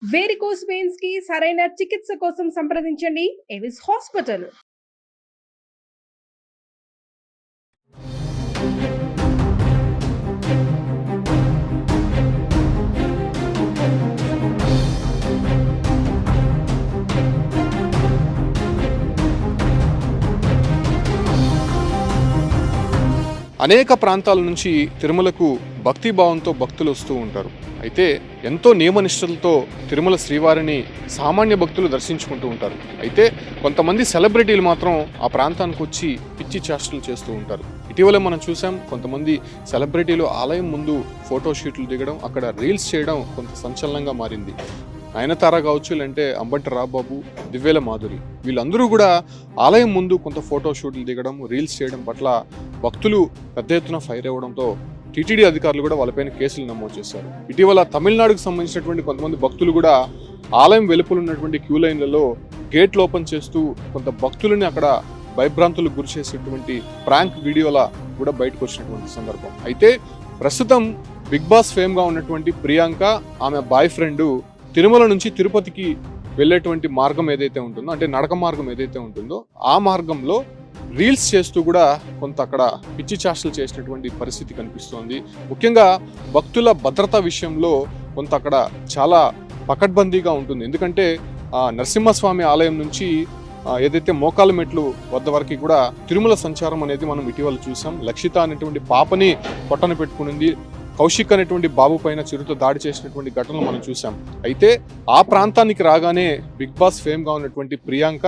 Varicose veins కి సరైన చికిత్స కోసం సంప్రదించండి ఎవిస్ హాస్పిటల్. అనేక ప్రాంతాల నుంచి తిరుమలకు భక్తిభావంతో భక్తులు వస్తూ ఉంటారు. అయితే ఎంతో నియమనిష్టలతో తిరుమల శ్రీవారిని సామాన్య భక్తులు దర్శించుకుంటూ ఉంటారు. అయితే కొంతమంది సెలబ్రిటీలు మాత్రం ఆ ప్రాంతానికి వచ్చి పిచ్చి చేష్టలు చేస్తూ ఉంటారు. ఇటీవల మనం చూసాం, కొంతమంది సెలబ్రిటీలు ఆలయం ముందు ఫోటో షూట్లు దిగడం, అక్కడ రీల్స్ చేయడం కొంత సంచలనంగా మారింది. నయనతార కావచ్చు, లేదంటే అంబటి రాంబాబు, దివ్వేల మాధురి, వీళ్ళందరూ కూడా ఆలయం ముందు కొంత ఫోటో షూట్లు దిగడం, రీల్స్ చేయడం పట్ల భక్తులు పెద్ద ఎత్తున ఫైర్ అవ్వడంతో టీటీడీ అధికారులు కూడా వాళ్ళపైన కేసులు నమోదు చేశారు. ఇటీవల తమిళనాడుకు సంబంధించినటువంటి కొంతమంది భక్తులు కూడా ఆలయం వెలుపల ఉన్నటువంటి క్యూ లైన్లలో గేట్లు ఓపెన్ చేస్తూ కొంత భక్తులని అక్కడ భయభ్రాంతులకు గురి చేసేటువంటి ప్రాంక్ వీడియోల కూడా బయటకు వచ్చినటువంటి సందర్భం. అయితే ప్రస్తుతం బిగ్ బాస్ ఫేమ్గా ఉన్నటువంటి ప్రియాంక, ఆమె బాయ్ ఫ్రెండ్ తిరుమల నుంచి తిరుపతికి వెళ్ళేటువంటి మార్గం ఏదైతే ఉంటుందో, అంటే నడక మార్గం ఏదైతే ఉంటుందో, ఆ మార్గంలో రీల్స్ చేస్తూ కూడా కొంత అక్కడ పిచ్చి చేష్టలు చేసినటువంటి పరిస్థితి కనిపిస్తోంది. ముఖ్యంగా భక్తుల భద్రతా విషయంలో కొంత అక్కడ చాలా పకడ్బందీగా ఉంటుంది. ఎందుకంటే నరసింహస్వామి ఆలయం నుంచి ఏదైతే మోకాలు మెట్లు వద్ద వరకు కూడా తిరుమల సంచారం అనేది మనం ఇటీవల చూసాం. లక్షిత అనేటువంటి పాపని పొట్టన పెట్టుకునింది, కౌశిక్ అనేటువంటి బాబు పైన చిరుత దాడి చేసినటువంటి ఘటనలు మనం చూసాం. అయితే ఆ ప్రాంతానికి రాగానే బిగ్ బాస్ ఫేమ్గా ఉన్నటువంటి ప్రియాంక,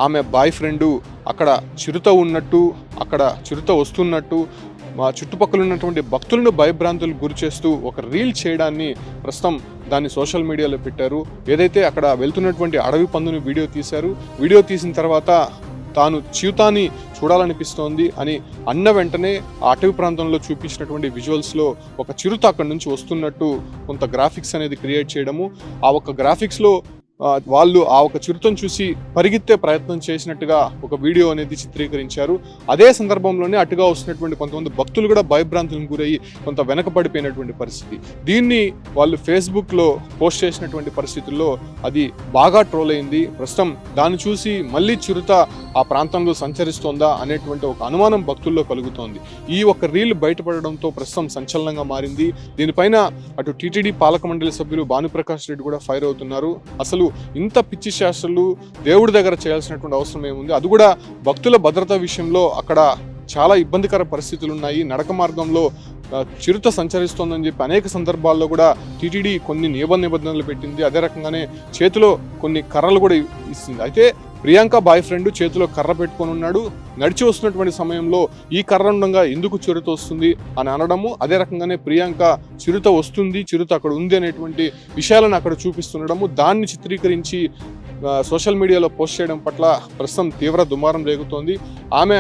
ఆమె బాయ్ ఫ్రెండు అక్కడ చిరుత ఉన్నట్టు, అక్కడ చిరుత వస్తున్నట్టు, మా చుట్టుపక్కల ఉన్నటువంటి భక్తులను భయభ్రాంతులకు గురి చేస్తూ ఒక రీల్ చేయడాన్ని ప్రస్తుతం దాన్ని సోషల్ మీడియాలో పెట్టారు. ఏదైతే అక్కడ వెళ్తున్నటువంటి అడవి పందుని వీడియో తీశారు. వీడియో తీసిన తర్వాత తాను చిరుతని చూడాలనిపిస్తోంది అని అన్న వెంటనే ఆ అటవీ ప్రాంతంలో చూపించినటువంటి విజువల్స్లో ఒక చిరుత అక్కడి నుంచి వస్తున్నట్టు కొంత గ్రాఫిక్స్ అనేది క్రియేట్ చేయడము, ఆ ఒక గ్రాఫిక్స్లో వాళ్ళు ఆ ఒక చిరుతను చూసి పరిగెత్తే ప్రయత్నం చేసినట్టుగా ఒక వీడియో అనేది చిత్రీకరించారు. అదే సందర్భంలోనే అటుగా వస్తున్నటువంటి కొంతమంది భక్తులు కూడా భయభ్రాంతులకు గురయ్యి కొంత వెనకబడిపోయినటువంటి పరిస్థితి. దీన్ని వాళ్ళు ఫేస్బుక్లో పోస్ట్ చేసినటువంటి పరిస్థితుల్లో అది బాగా ట్రోల్ అయింది. ప్రస్తుతం దాన్ని చూసి మళ్ళీ చిరుత ఆ ప్రాంతంలో సంచరిస్తోందా అనేటువంటి ఒక అనుమానం భక్తుల్లో కలుగుతోంది. ఈ ఒక రీల్ బయటపడడంతో ప్రస్తుతం సంచలనంగా మారింది. దీనిపైన అటు టీటీడీ పాలక మండలి సభ్యులు భానుప్రకాష్ రెడ్డి కూడా ఫైర్ అవుతున్నారు. అసలు ఇంత పిచ్చి శాస్త్రాలు దేవుడి దగ్గర చేయాల్సినటువంటి అవసరం ఏముంది? అది కూడా భక్తుల భద్రత విషయంలో అక్కడ చాలా ఇబ్బందికర పరిస్థితులు ఉన్నాయి. నడక మార్గంలో చిరుత సంచరిస్తోందని చెప్పి అనేక సందర్భాల్లో కూడా టీటీడీ కొన్ని నిబంధనలు పెట్టింది. అదే రకంగానే చేతిలో కొన్ని కర్రలు కూడా ఇస్తుంది. అయితే ప్రియాంక బాయ్ ఫ్రెండ్ చేతిలో కర్ర పెట్టుకొని ఉన్నాడు. నడిచి వస్తున్నటువంటి సమయంలో ఈ కర్ర ఉండగా ఎందుకు చిరుత వస్తుంది అని అనడము, అదే రకంగానే ప్రియాంక చిరుత వస్తుంది, చిరుత అక్కడ ఉంది అనేటువంటి విషయాలను అక్కడ చూపిస్తుండడము, దాన్ని చిత్రీకరించి సోషల్ మీడియాలో పోస్ట్ చేయడం పట్ల ప్రస్తుతం తీవ్ర దుమారం రేగుతోంది. ఆమె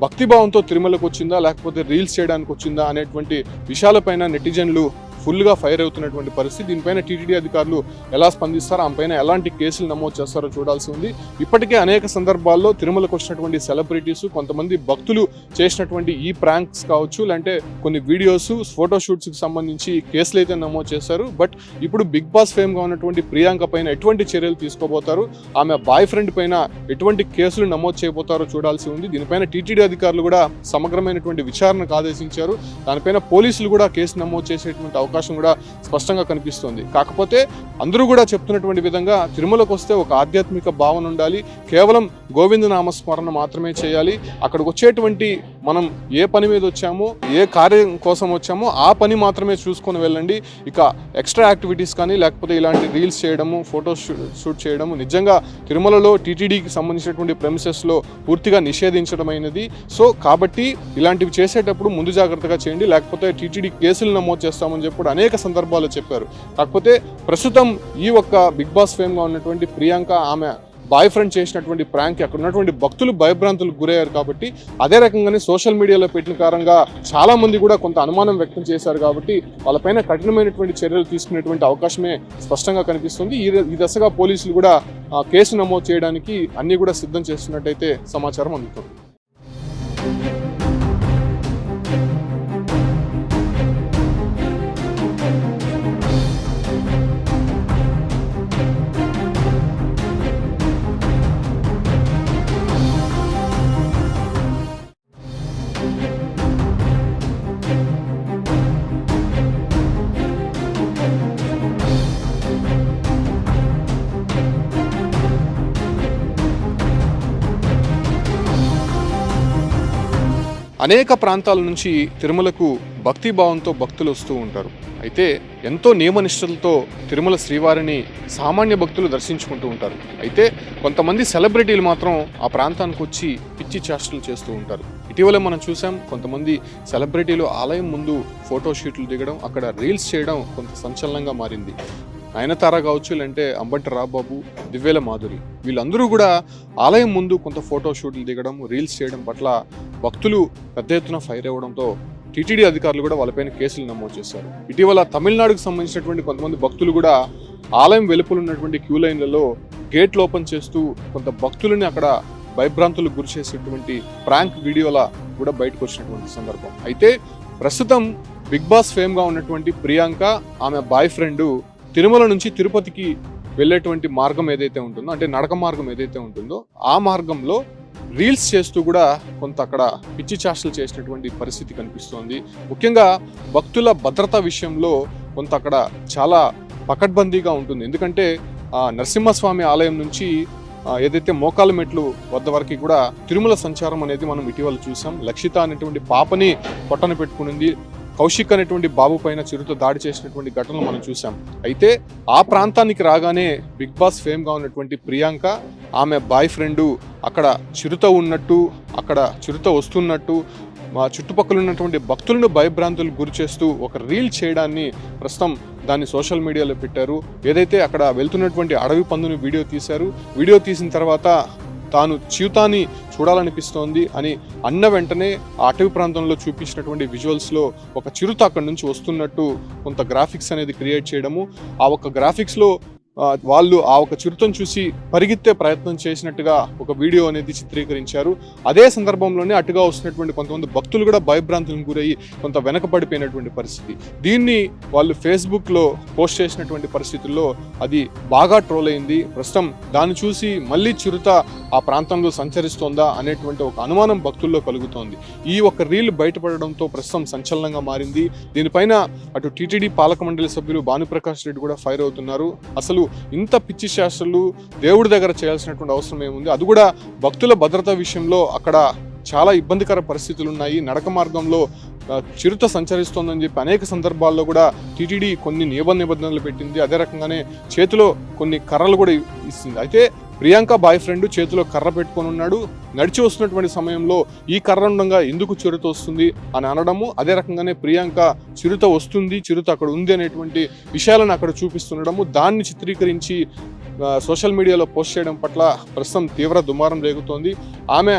భక్తిభావంతో తిరుమలకు వచ్చిందా లేకపోతే రీల్స్ చేయడానికి వచ్చిందా అనేటువంటి విషయాలపైన నెటిజన్లు ఫుల్గా ఫైర్ అవుతున్నటువంటి పరిస్థితి. దీనిపైన టీటీడీ అధికారులు ఎలా స్పందిస్తారో, ఆమె పైన ఎలాంటి కేసులు నమోదు చేస్తారో చూడాల్సి ఉంది. ఇప్పటికే అనేక సందర్భాల్లో తిరుమలకు వచ్చినటువంటి సెలబ్రిటీస్, కొంతమంది భక్తులు చేసినటువంటి ఈ ప్రాంక్స్ కావచ్చు, లేదంటే కొన్ని వీడియోస్, ఫోటోషూట్స్కి సంబంధించి కేసులు అయితే నమోదు చేశారు. బట్ ఇప్పుడు బిగ్ బాస్ ఫేమ్గా ఉన్నటువంటి ప్రియాంక పైన ఎటువంటి చర్యలు తీసుకోబోతారు, ఆమె బాయ్ ఫ్రెండ్ పైన ఎటువంటి కేసులు నమోదు చేయబోతారో చూడాల్సి ఉంది. దీనిపైన టీటీడీ అధికారులు కూడా సమగ్రమైనటువంటి విచారణకు ఆదేశించారు. దానిపైన పోలీసులు కూడా కేసు నమోదు చేసేటువంటి అవకాశం కూడా స్పష్టంగా కనిపిస్తోంది. కాకపోతే అందరూ కూడా చెప్తున్నటువంటి విధంగా తిరుమలకు వస్తే ఒక ఆధ్యాత్మిక భావన ఉండాలి, కేవలం గోవింద నామస్మరణ మాత్రమే చేయాలి. అక్కడికి వచ్చేటువంటి మనం ఏ పని మీద వచ్చామో, ఏ కార్యం కోసం వచ్చామో ఆ పని మాత్రమే చూసుకొని వెళ్ళండి. ఇక ఎక్స్ట్రా యాక్టివిటీస్ కానీ లేకపోతే ఇలాంటి రీల్స్ చేయడము, ఫోటో షూట్ చేయడము నిజంగా తిరుమలలో టీటీడీకి సంబంధించినటువంటి ప్రెమిసెస్లో పూర్తిగా నిషేధించడమైనది. సో కాబట్టి ఇలాంటివి చేసేటప్పుడు ముందు జాగ్రత్తగా చేయండి, లేకపోతే టీటీడీ కేసులు నమోదు చేస్తామని చెప్పి అనేక సందర్భాల్లో చెప్పారు. కాకపోతే ప్రస్తుతం ఈ ఒక్క బిగ్ బాస్ ఫేమ్గా ఉన్నటువంటి ప్రియాంక, ఆమె బాయ్ ఫ్రెండ్ చేసినటువంటి ప్రాంక్ అక్కడ ఉన్నటువంటి భక్తులు భయభ్రాంతులకు గురయ్యారు. కాబట్టి అదే రకంగానే సోషల్ మీడియాలో పెట్టిన కారణంగా చాలా మంది కూడా కొంత అనుమానం వ్యక్తం చేశారు. కాబట్టి వాళ్ళపైన కఠినమైనటువంటి చర్యలు తీసుకునేటువంటి అవకాశమే స్పష్టంగా కనిపిస్తుంది. ఈ దశగా పోలీసులు కూడా కేసు నమోదు చేయడానికి అన్ని కూడా సిద్ధం చేస్తున్నట్టయితే సమాచారం అందుతుంది. అనేక ప్రాంతాల నుంచి తిరుమలకు భక్తి భావంతో భక్తులు వస్తూ ఉంటారు. అయితే ఎంతో నియమనిష్టలతో తిరుమల శ్రీవారిని సామాన్య భక్తులు దర్శించుకుంటూ ఉంటారు. అయితే కొంతమంది సెలబ్రిటీలు మాత్రం ఆ ప్రాంతానికి వచ్చి పిచ్చి చేష్టలు చేస్తూ ఉంటారు. ఇటీవల మనం చూసాం, కొంతమంది సెలబ్రిటీలు ఆలయం ముందు ఫోటో షూట్లు దిగడం, అక్కడ రీల్స్ చేయడం కొంత సంచలనంగా మారింది. నయనతార కావచ్చు, లేదంటే అంబటి రాంబాబు, దివ్వేల మాధురి, వీళ్ళందరూ కూడా ఆలయం ముందు కొంత ఫోటో షూట్లు దిగడం, రీల్స్ చేయడం పట్ల భక్తులు పెద్ద ఎత్తున ఫైర్ అవ్వడంతో టీటీడీ అధికారులు కూడా వాళ్ళపైన కేసులు నమోదు చేశారు. ఇటీవల తమిళనాడుకు సంబంధించినటువంటి కొంతమంది భక్తులు కూడా ఆలయం వెలుపల ఉన్నటువంటి క్యూ లైన్లలో గేట్లు ఓపెన్ చేస్తూ కొంత భక్తులని అక్కడ భయభ్రాంతులకు గురి చేసేటువంటి ప్రాంక్ వీడియోల కూడా బయటకు వచ్చినటువంటి సందర్భం. అయితే ప్రస్తుతం బిగ్ బాస్ ఫేమ్గా ఉన్నటువంటి ప్రియాంక, ఆమె బాయ్ ఫ్రెండ్ తిరుమల నుంచి తిరుపతికి వెళ్ళేటువంటి మార్గం ఏదైతే ఉంటుందో, అంటే నడక మార్గం ఏదైతే ఉంటుందో, ఆ మార్గంలో రీల్స్ చేస్తూ కూడా కొంత అక్కడ పిచ్చి చేష్టలు చేసినటువంటి పరిస్థితి కనిపిస్తోంది. ముఖ్యంగా భక్తుల భద్రత విషయంలో కొంత అక్కడ చాలా పకడ్బందీగా ఉంటుంది. ఎందుకంటే నరసింహస్వామి ఆలయం నుంచి ఏదైతే మోకాల మెట్లు వద్ద వరకు కూడా తిరుమల సంచారం అనేది మనం ఇటీవల చూసాం. లక్షిత అనేటువంటి పాపని పొట్టన పెట్టుకునింది, కౌశిక్ అనేటువంటి బాబు పైన చిరుత దాడి చేసినటువంటి ఘటనలు మనం చూసాం. అయితే ఆ ప్రాంతానికి రాగానే బిగ్ బాస్ ఫేమ్గా ఉన్నటువంటి ప్రియాంక, ఆమె బాయ్ ఫ్రెండ్ అక్కడ చిరుత ఉన్నట్టు, అక్కడ చిరుత వస్తున్నట్టు మా చుట్టుపక్కల ఉన్నటువంటి భక్తులను భయభ్రాంతులకు గురి చేస్తూ ఒక రీల్ చేయడాన్ని ప్రస్తుతం దాన్ని సోషల్ మీడియాలో పెట్టారు. ఏదైతే అక్కడ వెళ్తున్నటువంటి అడవి పందుని వీడియో తీశారు, వీడియో తీసిన తర్వాత తాను చిరుతాని చూడాలనిపిస్తోంది అని అన్న వెంటనే ఆ అటవీ ప్రాంతంలో చూపించినటువంటి విజువల్స్లో ఒక చిరుత అక్కడి నుంచి వస్తున్నట్టు కొంత గ్రాఫిక్స్ అనేది క్రియేట్ చేయడము, ఆ ఒక గ్రాఫిక్స్లో వాళ్ళు ఆ ఒక చిరుతను చూసి పరిగెత్తే ప్రయత్నం చేసినట్టుగా ఒక వీడియో అనేది చిత్రీకరించారు. అదే సందర్భంలోనే అటుగా వస్తున్నటువంటి కొంతమంది భక్తులు కూడా భయభ్రాంతులకు గురయ్యి కొంత వెనకబడిపోయినటువంటి పరిస్థితి. దీన్ని వాళ్ళు ఫేస్బుక్లో పోస్ట్ చేసినటువంటి పరిస్థితుల్లో అది బాగా ట్రోల్ అయింది. ప్రస్తుతం దాన్ని చూసి మళ్ళీ చిరుత ఆ ప్రాంతంలో సంచరిస్తోందా అనేటువంటి ఒక అనుమానం భక్తుల్లో కలుగుతోంది. ఈ ఒక రీల్ బయటపడడంతో ప్రస్తుతం సంచలనంగా మారింది. దీనిపైన అటు టీటీడీ పాలక మండలి సభ్యులు భానుప్రకాష్ రెడ్డి కూడా ఫైర్ అవుతున్నారు. అసలు ఇంత పిచ్చి శాస్త్రాలు దేవుడి దగ్గర చేయాల్సినటువంటి అవసరం ఏముంది? అది కూడా భక్తుల భద్రత విషయంలో అక్కడ చాలా ఇబ్బందికర పరిస్థితులు ఉన్నాయి. నడక మార్గంలో చిరుత సంచరిస్తోందని చెప్పి అనేక సందర్భాల్లో కూడా టీటీడీ కొన్ని నిబంధనలు పెట్టింది. అదే రకంగానే చేతిలో కొన్ని కర్రలు కూడా ఇస్తుంది. అయితే ప్రియాంక బాయ్ ఫ్రెండ్ చేతిలో కర్ర పెట్టుకొని ఉన్నాడు. నడిచి వస్తున్నటువంటి సమయంలో ఈ కర్ర ఉండగా ఎందుకు చిరుత వస్తుంది అని అనడము, అదే రకంగానే ప్రియాంక చిరుత వస్తుంది, చిరుత అక్కడ ఉంది అనేటువంటి విషయాలను అక్కడ చూపిస్తుండడము, దాన్ని చిత్రీకరించి సోషల్ మీడియాలో పోస్ట్ చేయడం పట్ల ప్రస్తుతం తీవ్ర దుమారం రేగుతోంది. ఆమె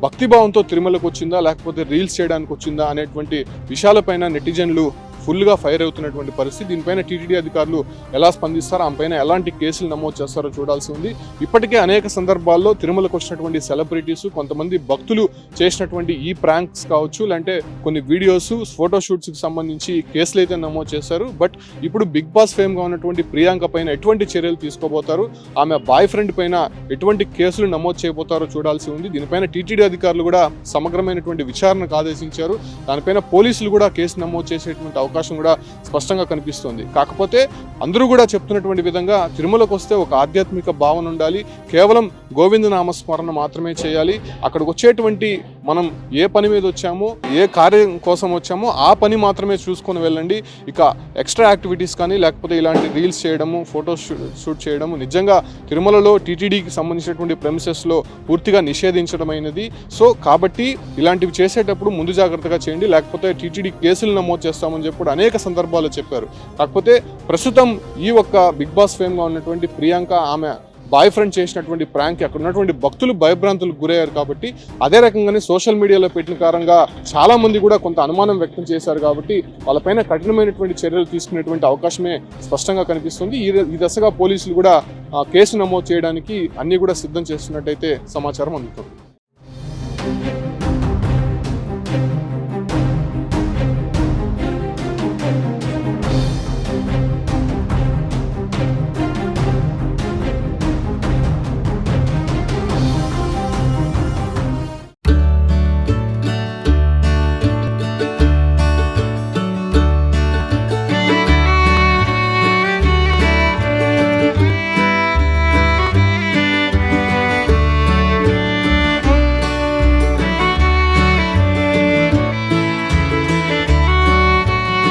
భక్తిభావంతో తిరుమలకు వచ్చిందా, లేకపోతే రీల్స్ చేయడానికి వచ్చిందా అనేటువంటి విషయాలపైన నెటిజన్లు ఫుల్గా ఫైర్ అవుతున్నటువంటి పరిస్థితి. దీనిపైన టీటీడీ అధికారులు ఎలా స్పందిస్తారో, ఆమెపైన ఎలాంటి కేసులు నమోదు చేస్తారో చూడాల్సి ఉంది. ఇప్పటికే అనేక సందర్భాల్లో తిరుమలకు వచ్చినటువంటి సెలబ్రిటీస్, కొంతమంది భక్తులు చేసినటువంటి ఈ ప్రాంక్స్ కావచ్చు, లేదంటే కొన్ని వీడియోస్, ఫోటో షూట్స్కి సంబంధించి కేసులు అయితే నమోదు చేశారు. బట్ ఇప్పుడు బిగ్ బాస్ ఫేమ్గా ఉన్నటువంటి ప్రియాంక పైన ఎటువంటి చర్యలు తీసుకోబోతారు, ఆమె బాయ్ ఫ్రెండ్ పైన ఎటువంటి కేసులు నమోదు చేయబోతారో చూడాల్సి ఉంది. దీనిపైన టీటీడీ అధికారులు కూడా సమగ్రమైనటువంటి విచారణకు ఆదేశించారు. దానిపైన పోలీసులు కూడా కేసు నమోదు చేసేటువంటి అవకాశం కూడా స్పష్టంగా కనిపిస్తోంది. కాకపోతే అందరూ కూడా చెప్తున్నటువంటి విధంగా తిరుమలకు వస్తే ఒక ఆధ్యాత్మిక భావన ఉండాలి, కేవలం గోవింద నామస్మరణ మాత్రమే చేయాలి. అక్కడికి వచ్చేటువంటి మనం ఏ పని మీద వచ్చామో, ఏ కార్యం కోసం వచ్చామో ఆ పని మాత్రమే చూసుకొని వెళ్ళండి. ఇక ఎక్స్ట్రా యాక్టివిటీస్ కానీ, లేకపోతే ఇలాంటి రీల్స్ చేయడము, ఫోటో షూట్ చేయడము నిజంగా తిరుమలలో టీటీడీకి సంబంధించినటువంటి ప్రెమిసెస్లో పూర్తిగా నిషేధించడమైనది. సో కాబట్టి ఇలాంటివి చేసేటప్పుడు ముందు జాగ్రత్తగా చేయండి, లేకపోతే టీటీడీ కేసులు నమోదు చేస్తామని చెప్పి అనేక సందర్భాల్లో చెప్పారు. కాకపోతే ప్రస్తుతం ఈ ఒక్క బిగ్ బాస్ ఫేమ్గా ఉన్నటువంటి ప్రియాంక, ఆమె బాయ్ ఫ్రెండ్ చేసినటువంటి ప్రాంక్ అక్కడ ఉన్నటువంటి భక్తులు భయభ్రాంతులకు గురయ్యారు. కాబట్టి అదే రకంగానే సోషల్ మీడియాలో పెట్టిన కారణంగా చాలా మంది కూడా కొంత అనుమానం వ్యక్తం చేశారు. కాబట్టి వాళ్ళపైన కఠినమైనటువంటి చర్యలు తీసుకునేటువంటి అవకాశమే స్పష్టంగా కనిపిస్తుంది. ఈ దశగా పోలీసులు కూడా కేసు నమోదు చేయడానికి అన్ని కూడా సిద్ధం చేస్తున్నట్టయితే సమాచారం అందుతుంది.